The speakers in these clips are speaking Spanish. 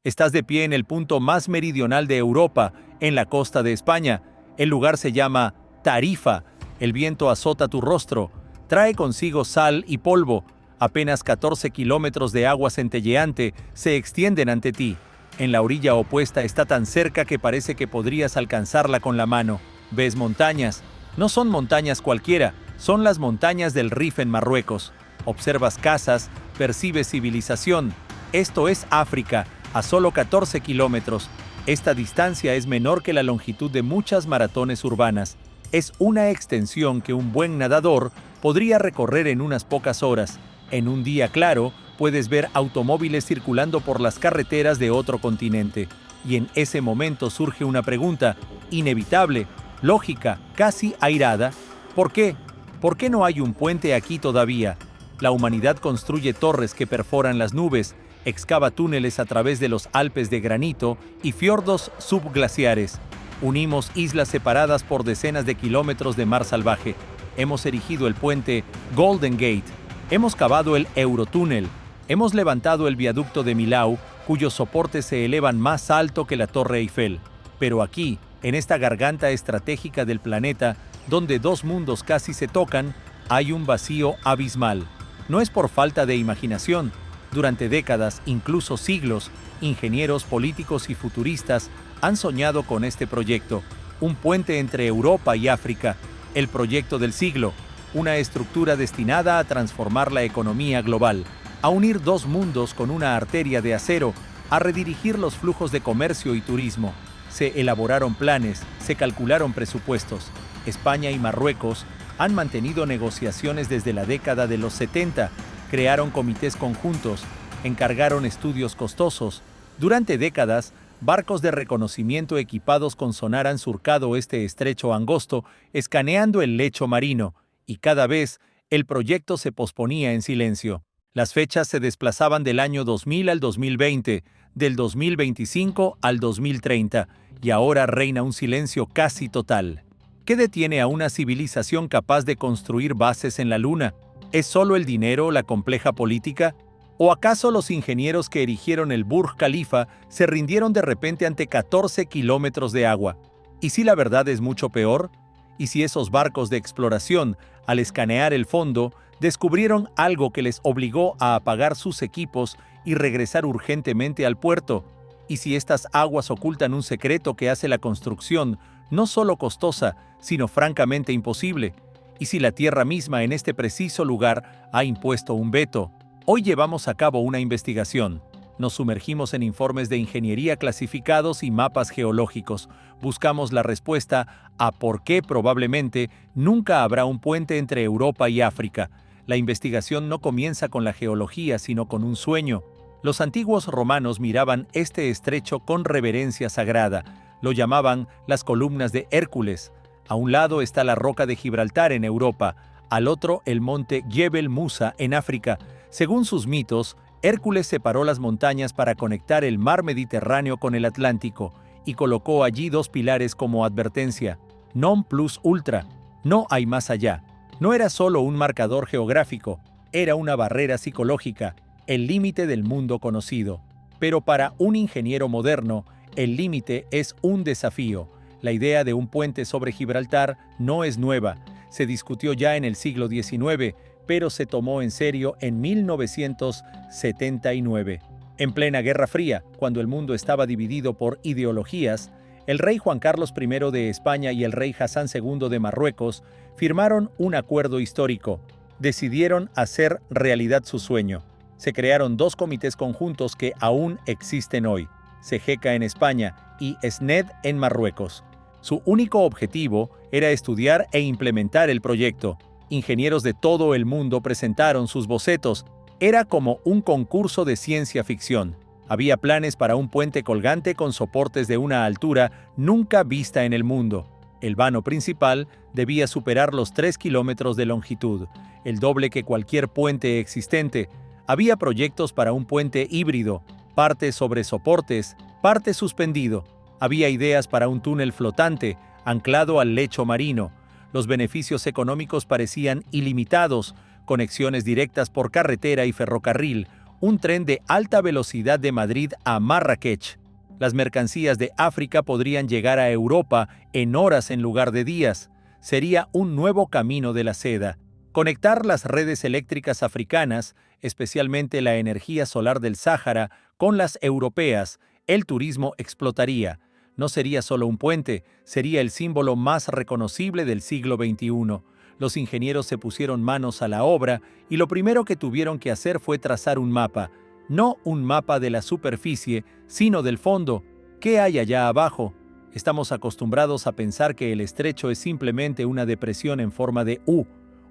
Estás de pie en el punto más meridional de Europa, en la costa de España. El lugar se llama Tarifa. El viento azota tu rostro. Trae consigo sal y polvo. Apenas 14 kilómetros de agua centelleante se extienden ante ti. En la orilla opuesta está tan cerca que parece que podrías alcanzarla con la mano. Ves montañas. No son montañas cualquiera, son las montañas del Rif en Marruecos. Observas casas, percibes civilización. Esto es África, a solo 14 kilómetros. Esta distancia es menor que la longitud de muchas maratones urbanas. Es una extensión que un buen nadador podría recorrer en unas pocas horas. En un día claro, puedes ver automóviles circulando por las carreteras de otro continente. Y en ese momento surge una pregunta, inevitable, lógica, casi airada. ¿Por qué? ¿Por qué no hay un puente aquí todavía? La humanidad construye torres que perforan las nubes, excava túneles a través de los Alpes de granito y fiordos subglaciares. Unimos islas separadas por decenas de kilómetros de mar salvaje. Hemos erigido el puente Golden Gate. Hemos cavado el Eurotúnel. Hemos levantado el viaducto de Millau, cuyos soportes se elevan más alto que la Torre Eiffel. Pero aquí, en esta garganta estratégica del planeta, donde dos mundos casi se tocan, hay un vacío abismal. No es por falta de imaginación. Durante décadas, incluso siglos, ingenieros, políticos y futuristas han soñado con este proyecto, un puente entre Europa y África, el proyecto del siglo, una estructura destinada a transformar la economía global, a unir dos mundos con una arteria de acero, a redirigir los flujos de comercio y turismo. Se elaboraron planes, se calcularon presupuestos. España y Marruecos han mantenido negociaciones desde la década de los 70, crearon comités conjuntos, encargaron estudios costosos. Durante décadas, barcos de reconocimiento equipados con sonar han surcado este estrecho angosto, escaneando el lecho marino, y cada vez el proyecto se posponía en silencio. Las fechas se desplazaban del año 2000 al 2020, del 2025 al 2030, y ahora reina un silencio casi total. ¿Qué detiene a una civilización capaz de construir bases en la Luna? ¿Es solo el dinero, la compleja política? ¿O acaso los ingenieros que erigieron el Burj Khalifa se rindieron de repente ante 14 kilómetros de agua? ¿Y si la verdad es mucho peor? ¿Y si esos barcos de exploración, al escanear el fondo, descubrieron algo que les obligó a apagar sus equipos y regresar urgentemente al puerto? ¿Y si estas aguas ocultan un secreto que hace la construcción no solo costosa, sino francamente imposible? ¿Y si la Tierra misma en este preciso lugar ha impuesto un veto? Hoy llevamos a cabo una investigación. Nos sumergimos en informes de ingeniería clasificados y mapas geológicos. Buscamos la respuesta a por qué probablemente nunca habrá un puente entre Europa y África. La investigación no comienza con la geología, sino con un sueño. Los antiguos romanos miraban este estrecho con reverencia sagrada. Lo llamaban las columnas de Hércules. A un lado está la roca de Gibraltar en Europa, al otro el monte Jebel Musa en África. Según sus mitos, Hércules separó las montañas para conectar el mar Mediterráneo con el Atlántico y colocó allí dos pilares como advertencia: non plus ultra, no hay más allá. No era solo un marcador geográfico, era una barrera psicológica, el límite del mundo conocido. Pero para un ingeniero moderno, el límite es un desafío. La idea de un puente sobre Gibraltar no es nueva. Se discutió ya en el siglo XIX, pero se tomó en serio en 1979. En plena Guerra Fría, cuando el mundo estaba dividido por ideologías, el rey Juan Carlos I de España y el rey Hasán II de Marruecos firmaron un acuerdo histórico. Decidieron hacer realidad su sueño. Se crearon dos comités conjuntos que aún existen hoy: CEGECA en España y SNED en Marruecos. Su único objetivo era estudiar e implementar el proyecto. Ingenieros de todo el mundo presentaron sus bocetos. Era como un concurso de ciencia ficción. Había planes para un puente colgante con soportes de una altura nunca vista en el mundo. El vano principal debía superar los 3 kilómetros de longitud, el doble que cualquier puente existente. Había proyectos para un puente híbrido, parte sobre soportes, parte suspendido. Había ideas para un túnel flotante, anclado al lecho marino. Los beneficios económicos parecían ilimitados: conexiones directas por carretera y ferrocarril, un tren de alta velocidad de Madrid a Marrakech. Las mercancías de África podrían llegar a Europa en horas en lugar de días. Sería un nuevo camino de la seda. Conectar las redes eléctricas africanas, especialmente la energía solar del Sáhara, con las europeas, el turismo explotaría. No sería solo un puente, sería el símbolo más reconocible del siglo XXI. Los ingenieros se pusieron manos a la obra y lo primero que tuvieron que hacer fue trazar un mapa. No un mapa de la superficie, sino del fondo. ¿Qué hay allá abajo? Estamos acostumbrados a pensar que el estrecho es simplemente una depresión en forma de U,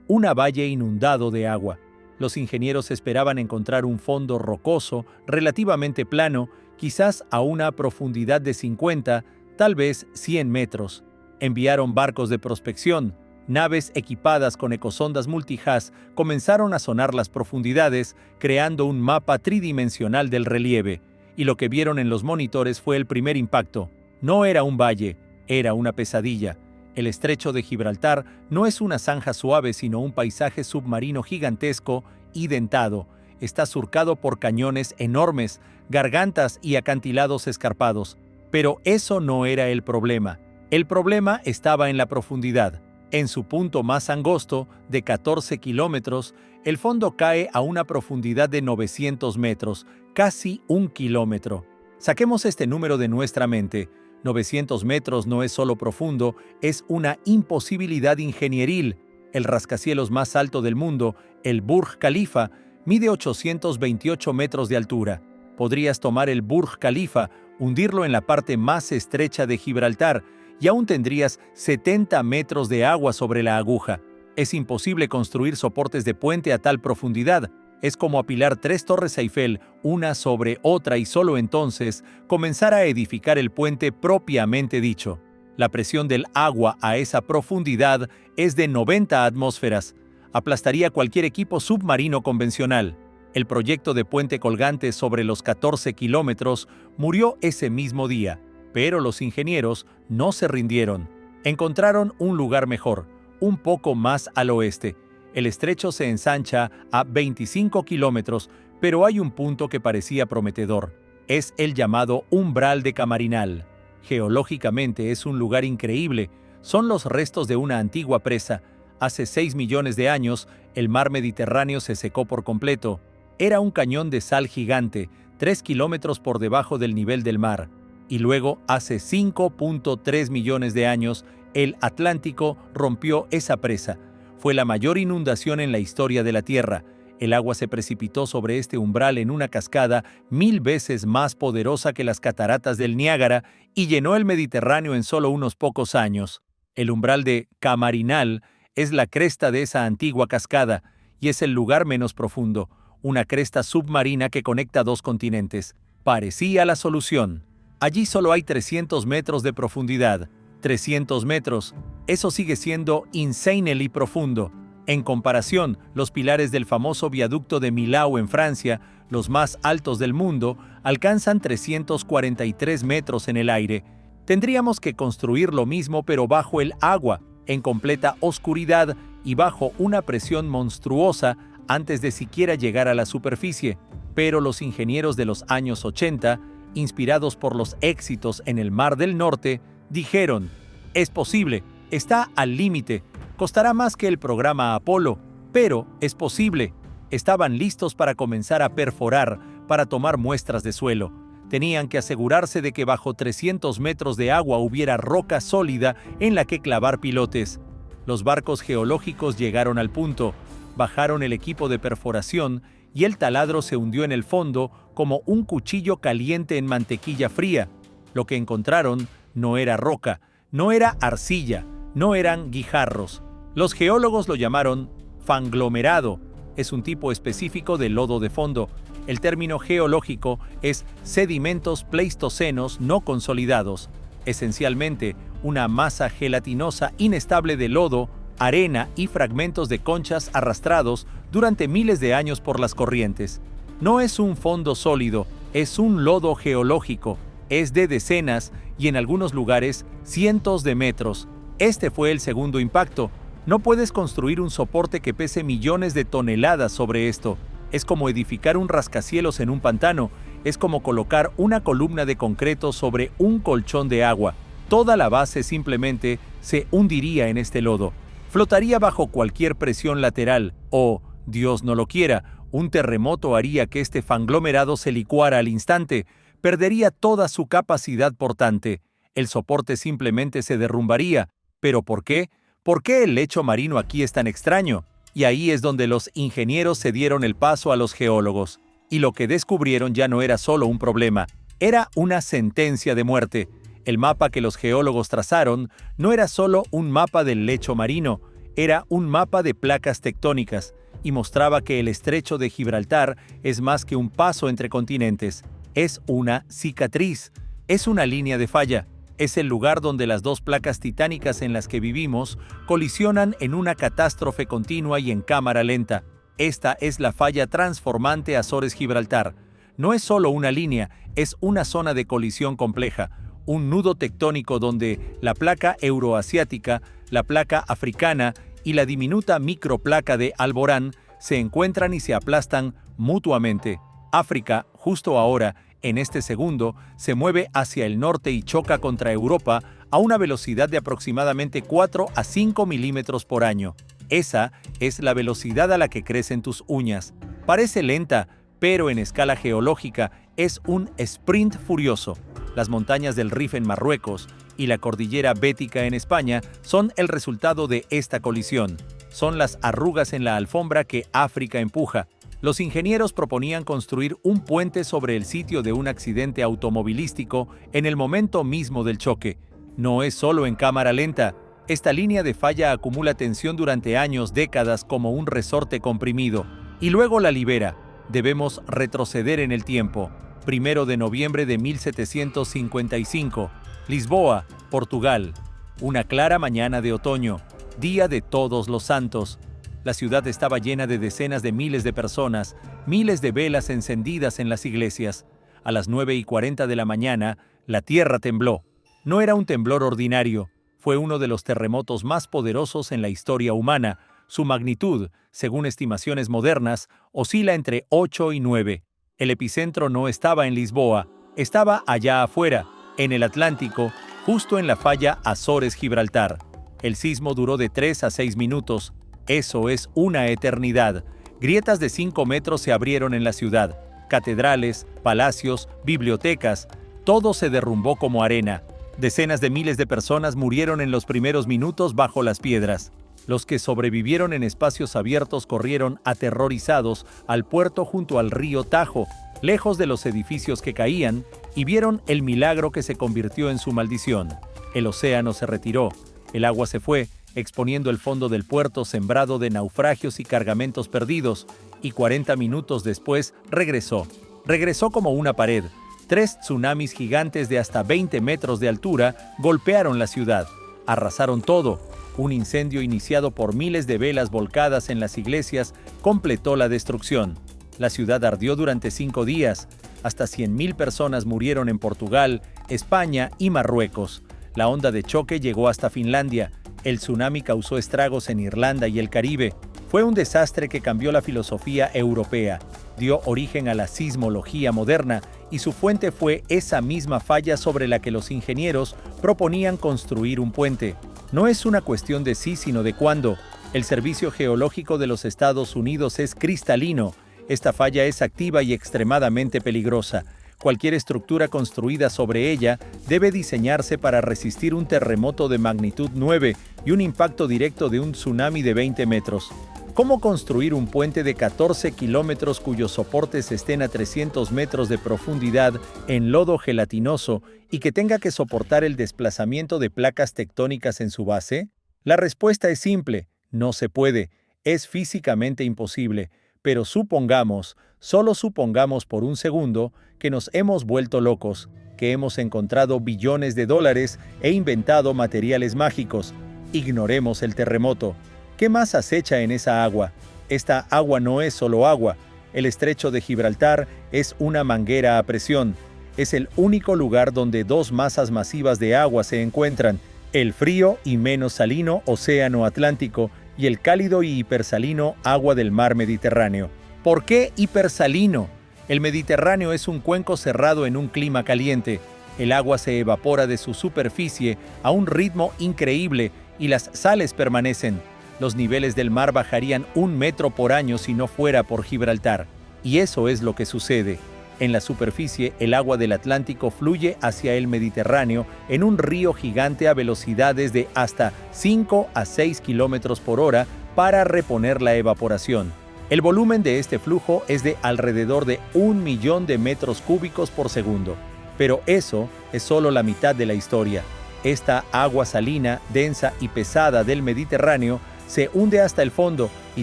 una valle inundado de agua. Los ingenieros esperaban encontrar un fondo rocoso, relativamente plano, quizás a una profundidad de 50, tal vez 100 metros. Enviaron barcos de prospección. Naves equipadas con ecosondas multihaz comenzaron a sonar las profundidades, creando un mapa tridimensional del relieve. Y lo que vieron en los monitores fue el primer impacto. No era un valle, era una pesadilla. El estrecho de Gibraltar no es una zanja suave, sino un paisaje submarino gigantesco y dentado. Está surcado por cañones enormes, gargantas y acantilados escarpados. Pero eso no era el problema. El problema estaba en la profundidad. En su punto más angosto, de 14 kilómetros, el fondo cae a una profundidad de 900 metros, casi 1 kilómetro. Saquemos este número de nuestra mente. 900 metros no es solo profundo, es una imposibilidad ingenieril. El rascacielos más alto del mundo, el Burj Khalifa, mide 828 metros de altura. Podrías tomar el Burj Khalifa, hundirlo en la parte más estrecha de Gibraltar, y aún tendrías 70 metros de agua sobre la aguja. Es imposible construir soportes de puente a tal profundidad. Es como apilar 3 torres Eiffel, una sobre otra, y solo entonces comenzar a edificar el puente propiamente dicho. La presión del agua a esa profundidad es de 90 atmósferas. Aplastaría cualquier equipo submarino convencional. El proyecto de puente colgante sobre los 14 kilómetros murió ese mismo día. Pero los ingenieros no se rindieron. Encontraron un lugar mejor, un poco más al oeste. El estrecho se ensancha a 25 kilómetros, pero hay un punto que parecía prometedor. Es el llamado umbral de Camarinal. Geológicamente es un lugar increíble. Son los restos de una antigua presa. Hace 6 millones de años, el mar Mediterráneo se secó por completo. Era un cañón de sal gigante, 3 kilómetros por debajo del nivel del mar. Y luego, hace 5.3 millones de años, el Atlántico rompió esa presa. Fue la mayor inundación en la historia de la Tierra. El agua se precipitó sobre este umbral en una cascada 1000 veces más poderosa que las cataratas del Niágara y llenó el Mediterráneo en solo unos pocos años. El umbral de Camarinal es la cresta de esa antigua cascada y es el lugar menos profundo, una cresta submarina que conecta 2 continentes. Parecía la solución. Allí solo hay 300 metros de profundidad. 300 metros. Eso sigue siendo insanely profundo. En comparación, los pilares del famoso viaducto de Millau en Francia, los más altos del mundo, alcanzan 343 metros en el aire. Tendríamos que construir lo mismo pero bajo el agua, en completa oscuridad y bajo una presión monstruosa antes de siquiera llegar a la superficie. Pero los ingenieros de los años 80, inspirados por los éxitos en el Mar del Norte, dijeron: es posible, está al límite, costará más que el programa Apolo, pero es posible. Estaban listos para comenzar a perforar, para tomar muestras de suelo. Tenían que asegurarse de que bajo 300 metros de agua hubiera roca sólida en la que clavar pilotes. Los barcos geológicos llegaron al punto, bajaron el equipo de perforación y el taladro se hundió en el fondo como un cuchillo caliente en mantequilla fría. Lo que encontraron no era roca, no era arcilla, no eran guijarros. Los geólogos lo llamaron fanglomerado. Es un tipo específico de lodo de fondo. El término geológico es sedimentos pleistocenos no consolidados. Esencialmente, una masa gelatinosa inestable de lodo, arena y fragmentos de conchas arrastrados durante miles de años por las corrientes. No es un fondo sólido, es un lodo geológico. Es de decenas y en algunos lugares cientos de metros. Este fue el segundo impacto. No puedes construir un soporte que pese millones de toneladas sobre esto. Es como edificar un rascacielos en un pantano, es como colocar una columna de concreto sobre un colchón de agua. Toda la base simplemente se hundiría en este lodo. Flotaría bajo cualquier presión lateral o, Dios no lo quiera, un terremoto haría que este fanglomerado se licuara al instante, perdería toda su capacidad portante. El soporte simplemente se derrumbaría. ¿Pero por qué? ¿Por qué el lecho marino aquí es tan extraño? Y ahí es donde los ingenieros se dieron el paso a los geólogos. Y lo que descubrieron ya no era solo un problema, era una sentencia de muerte. El mapa que los geólogos trazaron no era solo un mapa del lecho marino, era un mapa de placas tectónicas, y mostraba que el estrecho de Gibraltar es más que un paso entre continentes. Es una cicatriz, es una línea de falla. Es el lugar donde las dos placas titánicas en las que vivimos colisionan en una catástrofe continua y en cámara lenta. Esta es la falla transformante Azores-Gibraltar. No es solo una línea, es una zona de colisión compleja, un nudo tectónico donde la placa euroasiática, la placa africana y la diminuta microplaca de Alborán se encuentran y se aplastan mutuamente. África, justo ahora, en este segundo, se mueve hacia el norte y choca contra Europa a una velocidad de aproximadamente 4 a 5 milímetros por año. Esa es la velocidad a la que crecen tus uñas. Parece lenta, pero en escala geológica es un sprint furioso. Las montañas del Rif en Marruecos y la cordillera Bética en España son el resultado de esta colisión. Son las arrugas en la alfombra que África empuja. Los ingenieros proponían construir un puente sobre el sitio de un accidente automovilístico en el momento mismo del choque. No es solo en cámara lenta. Esta línea de falla acumula tensión durante años, décadas, como un resorte comprimido, y luego la libera. Debemos retroceder en el tiempo. 1 de noviembre de 1755, Lisboa, Portugal. Una clara mañana de otoño, día de Todos los Santos. La ciudad estaba llena de decenas de miles de personas, miles de velas encendidas en las iglesias. A las 9:40 de la mañana, la tierra tembló. No era un temblor ordinario, fue uno de los terremotos más poderosos en la historia humana. Su magnitud, según estimaciones modernas, oscila entre 8 y 9. El epicentro no estaba en Lisboa, estaba allá afuera, en el Atlántico, justo en la falla Azores-Gibraltar. El sismo duró de 3 a 6 minutos. Eso es una eternidad. Grietas de 5 metros se abrieron en la ciudad. Catedrales, palacios, bibliotecas, todo se derrumbó como arena. Decenas de miles de personas murieron en los primeros minutos bajo las piedras. Los que sobrevivieron en espacios abiertos corrieron aterrorizados al puerto junto al río Tajo, lejos de los edificios que caían, y vieron el milagro que se convirtió en su maldición. El océano se retiró, el agua se fue, exponiendo el fondo del puerto sembrado de naufragios y cargamentos perdidos, y 40 minutos después regresó. Regresó como una pared. 3 tsunamis gigantes de hasta 20 metros de altura golpearon la ciudad. Arrasaron todo. Un incendio iniciado por miles de velas volcadas en las iglesias completó la destrucción. La ciudad ardió durante 5 días. Hasta 100.000 personas murieron en Portugal, España y Marruecos. La onda de choque llegó hasta Finlandia. El tsunami causó estragos en Irlanda y el Caribe. Fue un desastre que cambió la filosofía europea, dio origen a la sismología moderna y su fuente fue esa misma falla sobre la que los ingenieros proponían construir un puente. No es una cuestión de sí, sino de cuándo. El Servicio Geológico de los Estados Unidos es cristalino. Esta falla es activa y extremadamente peligrosa. Cualquier estructura construida sobre ella debe diseñarse para resistir un terremoto de magnitud 9 y un impacto directo de un tsunami de 20 metros. ¿Cómo construir un puente de 14 kilómetros cuyos soportes estén a 300 metros de profundidad en lodo gelatinoso y que tenga que soportar el desplazamiento de placas tectónicas en su base? La respuesta es simple: no se puede, es físicamente imposible. Pero supongamos, solo supongamos por un segundo, que nos hemos vuelto locos, que hemos encontrado billones de dólares e inventado materiales mágicos. Ignoremos el terremoto. ¿Qué más acecha en esa agua? Esta agua no es solo agua. El estrecho de Gibraltar es una manguera a presión. Es el único lugar donde 2 masas masivas de agua se encuentran: el frío y menos salino océano Atlántico y el cálido y hipersalino agua del mar Mediterráneo. ¿Por qué hipersalino? El Mediterráneo es un cuenco cerrado en un clima caliente. El agua se evapora de su superficie a un ritmo increíble y las sales permanecen. Los niveles del mar bajarían 1 metro por año si no fuera por Gibraltar. Y eso es lo que sucede. En la superficie, el agua del Atlántico fluye hacia el Mediterráneo en un río gigante a velocidades de hasta 5 a 6 kilómetros por hora para reponer la evaporación. El volumen de este flujo es de alrededor de 1 millón de metros cúbicos por segundo. Pero eso es solo la mitad de la historia. Esta agua salina, densa y pesada del Mediterráneo se hunde hasta el fondo y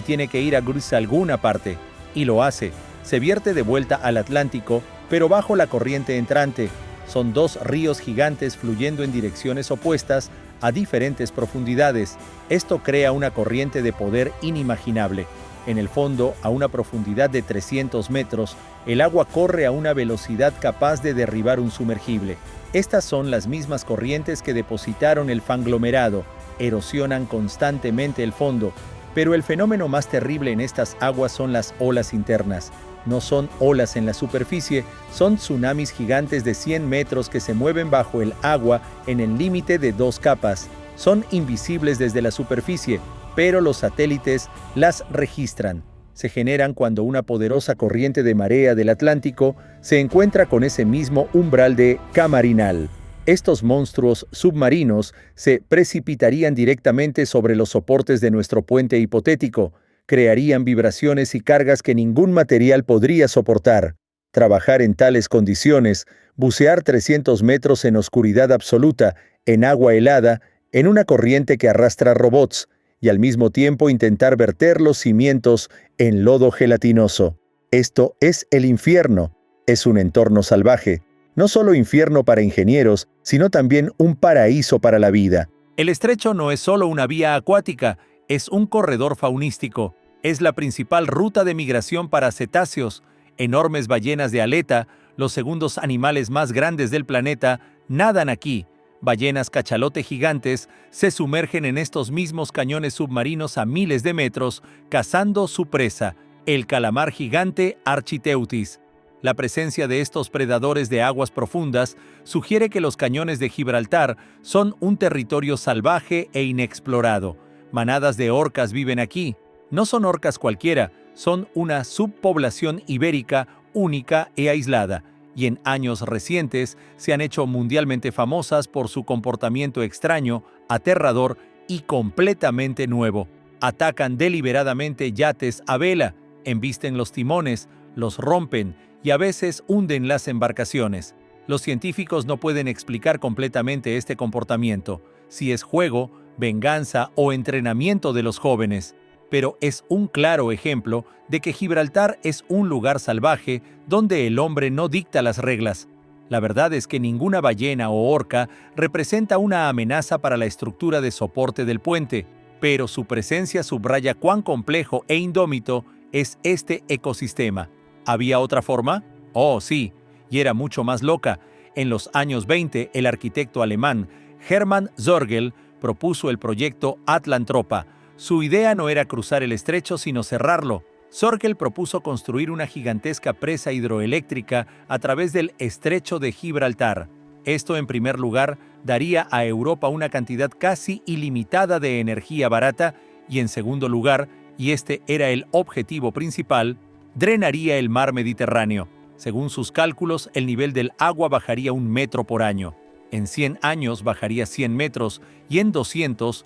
tiene que ir a alguna parte. Y lo hace. Se vierte de vuelta al Atlántico, pero bajo la corriente entrante. Son 2 ríos gigantes fluyendo en direcciones opuestas a diferentes profundidades. Esto crea una corriente de poder inimaginable. En el fondo, a una profundidad de 300 metros, el agua corre a una velocidad capaz de derribar un sumergible. Estas son las mismas corrientes que depositaron el fanglomerado, erosionan constantemente el fondo, pero el fenómeno más terrible en estas aguas son las olas internas. No son olas en la superficie, son tsunamis gigantes de 100 metros que se mueven bajo el agua en el límite de 2 capas. Son invisibles desde la superficie, pero los satélites las registran. Se generan cuando una poderosa corriente de marea del Atlántico se encuentra con ese mismo umbral de Camarinal. Estos monstruos submarinos se precipitarían directamente sobre los soportes de nuestro puente hipotético, crearían vibraciones y cargas que ningún material podría soportar. Trabajar en tales condiciones, bucear 300 metros en oscuridad absoluta, en agua helada, en una corriente que arrastra robots, y al mismo tiempo intentar verter los cimientos en lodo gelatinoso. Esto es el infierno. Es un entorno salvaje. No solo infierno para ingenieros, sino también un paraíso para la vida. El estrecho no es solo una vía acuática, es un corredor faunístico. Es la principal ruta de migración para cetáceos. Enormes ballenas de aleta, los segundos animales más grandes del planeta, nadan aquí. Ballenas cachalote gigantes se sumergen en estos mismos cañones submarinos a miles de metros, cazando su presa, el calamar gigante Architeuthis. La presencia de estos predadores de aguas profundas sugiere que los cañones de Gibraltar son un territorio salvaje e inexplorado. Manadas de orcas viven aquí. No son orcas cualquiera, son una subpoblación ibérica única e aislada, y en años recientes se han hecho mundialmente famosas por su comportamiento extraño, aterrador y completamente nuevo. Atacan deliberadamente yates a vela, embisten los timones, los rompen y a veces hunden las embarcaciones. Los científicos no pueden explicar completamente este comportamiento, si es juego, venganza o entrenamiento de los jóvenes. Pero es un claro ejemplo de que Gibraltar es un lugar salvaje donde el hombre no dicta las reglas. La verdad es que ninguna ballena o orca representa una amenaza para la estructura de soporte del puente, pero su presencia subraya cuán complejo e indómito es este ecosistema. ¿Había otra forma? Oh, sí, y era mucho más loca. En los años 20, el arquitecto alemán Hermann Zorgel propuso el proyecto Atlantropa. Su idea no era cruzar el estrecho, sino cerrarlo. Zorgel propuso construir una gigantesca presa hidroeléctrica a través del estrecho de Gibraltar. Esto, en primer lugar, daría a Europa una cantidad casi ilimitada de energía barata y, en segundo lugar, y este era el objetivo principal, drenaría el mar Mediterráneo. Según sus cálculos, el nivel del agua bajaría 1 metro por año. En 100 años bajaría 100 metros y en 200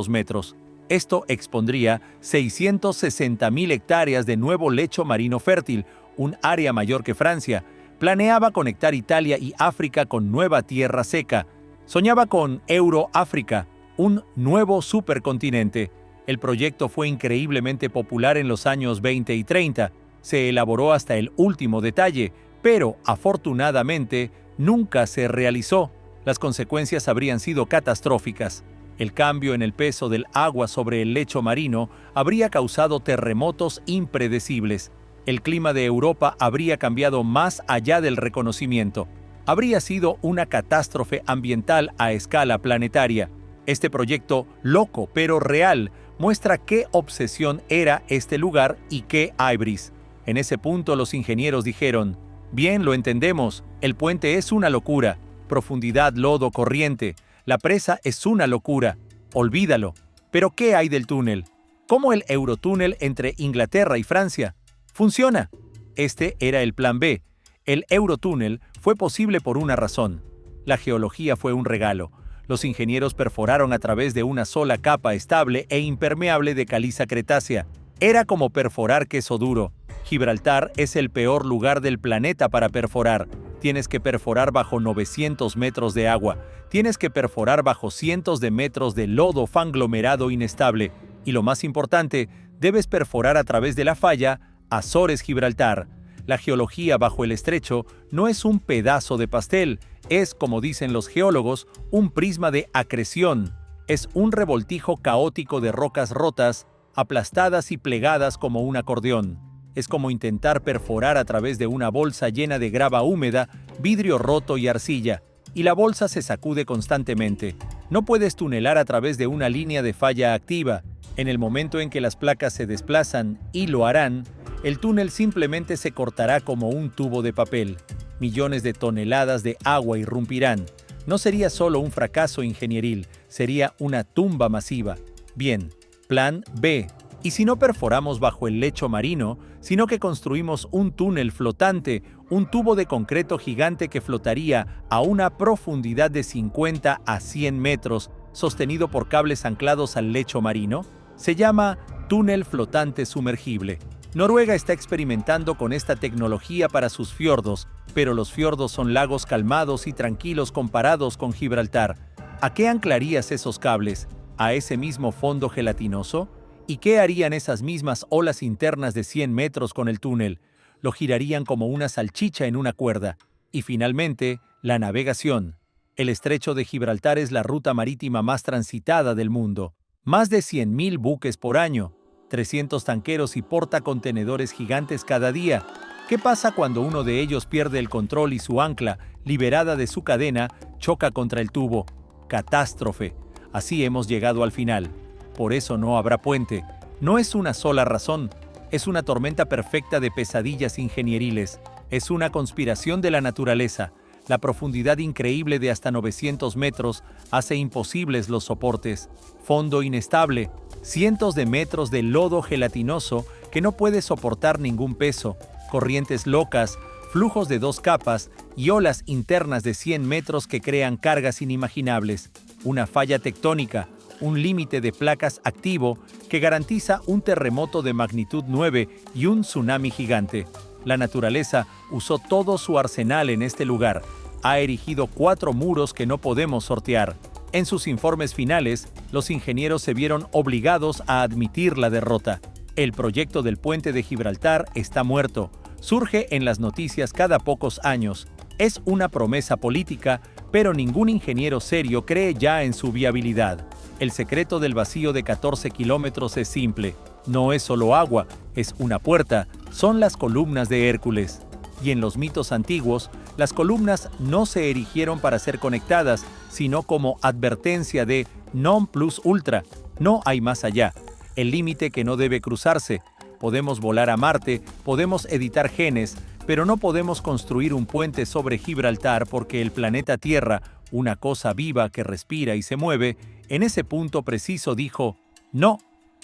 metros. Esto expondría 660.000 hectáreas de nuevo lecho marino fértil, un área mayor que Francia. Planeaba conectar Italia y África con nueva tierra seca. Soñaba con Euroáfrica, un nuevo supercontinente. El proyecto fue increíblemente popular en los años 20 y 30. Se elaboró hasta el último detalle, pero afortunadamente nunca se realizó. Las consecuencias habrían sido catastróficas. El cambio en el peso del agua sobre el lecho marino habría causado terremotos impredecibles. El clima de Europa habría cambiado más allá del reconocimiento. Habría sido una catástrofe ambiental a escala planetaria. Este proyecto, loco pero real, muestra qué obsesión era este lugar y qué hybris. En ese punto los ingenieros dijeron: bien, lo entendemos, el puente es una locura, profundidad, lodo, corriente, la presa es una locura, olvídalo. Pero ¿qué hay del túnel? ¿Cómo el Eurotúnel entre Inglaterra y Francia? Funciona. Este era el plan B. El Eurotúnel fue posible por una razón. La geología fue un regalo. Los ingenieros perforaron a través de una sola capa estable e impermeable de caliza cretácea. Era como perforar queso duro. Gibraltar es el peor lugar del planeta para perforar. Tienes que perforar bajo 900 metros de agua. Tienes que perforar bajo cientos de metros de lodo fanglomerado inestable. Y lo más importante, debes perforar a través de la falla Azores-Gibraltar. La geología bajo el estrecho no es un pedazo de pastel, es, como dicen los geólogos, un prisma de acreción. Es un revoltijo caótico de rocas rotas, aplastadas y plegadas como un acordeón. Es como intentar perforar a través de una bolsa llena de grava húmeda, vidrio roto y arcilla, y la bolsa se sacude constantemente. No puedes tunelar a través de una línea de falla activa. En el momento en que las placas se desplazan, y lo harán, el túnel simplemente se cortará como un tubo de papel. Millones de toneladas de agua irrumpirán. No sería solo un fracaso ingenieril, sería una tumba masiva. Bien, plan B. ¿Y si no perforamos bajo el lecho marino, sino que construimos un túnel flotante, un tubo de concreto gigante que flotaría a una profundidad de 50 a 100 metros, sostenido por cables anclados al lecho marino? Se llama túnel flotante sumergible. Noruega está experimentando con esta tecnología para sus fiordos, pero los fiordos son lagos calmados y tranquilos comparados con Gibraltar. ¿A qué anclarías esos cables? ¿A ese mismo fondo gelatinoso? ¿Y qué harían esas mismas olas internas de 100 metros con el túnel? Lo girarían como una salchicha en una cuerda. Y finalmente, la navegación. El estrecho de Gibraltar es la ruta marítima más transitada del mundo. Más de 100.000 buques por año, 300 tanqueros y portacontenedores gigantes cada día. ¿Qué pasa cuando uno de ellos pierde el control y su ancla, liberada de su cadena, choca contra el tubo? Catástrofe. Así hemos llegado al final. Por eso no habrá puente. No es una sola razón. Es una tormenta perfecta de pesadillas ingenieriles. Es una conspiración de la naturaleza. La profundidad increíble de hasta 900 metros hace imposibles los soportes. Fondo inestable. Cientos de metros de lodo gelatinoso que no puede soportar ningún peso. Corrientes locas, flujos de 2 capas y olas internas de 100 metros que crean cargas inimaginables. Una falla tectónica, un límite de placas activo que garantiza un terremoto de magnitud 9 y un tsunami gigante. La naturaleza usó todo su arsenal en este lugar. Ha erigido 4 muros que no podemos sortear. En sus informes finales, los ingenieros se vieron obligados a admitir la derrota. El proyecto del puente de Gibraltar está muerto. Surge en las noticias cada pocos años. Es una promesa política, pero ningún ingeniero serio cree ya en su viabilidad. El secreto del vacío de 14 kilómetros es simple. No es solo agua, es una puerta, son las columnas de Hércules. Y en los mitos antiguos, las columnas no se erigieron para ser conectadas, sino como advertencia de non plus ultra, no hay más allá, el límite que no debe cruzarse. Podemos volar a Marte, podemos editar genes, pero no podemos construir un puente sobre Gibraltar porque el planeta Tierra, una cosa viva que respira y se mueve, en ese punto preciso dijo, no.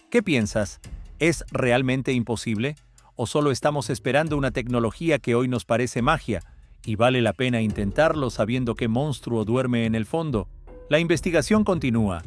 ¿Qué piensas? ¿Es realmente imposible? ¿O solo estamos esperando una tecnología que hoy nos parece magia? ¿Y vale la pena intentarlo sabiendo qué monstruo duerme en el fondo? La investigación continúa.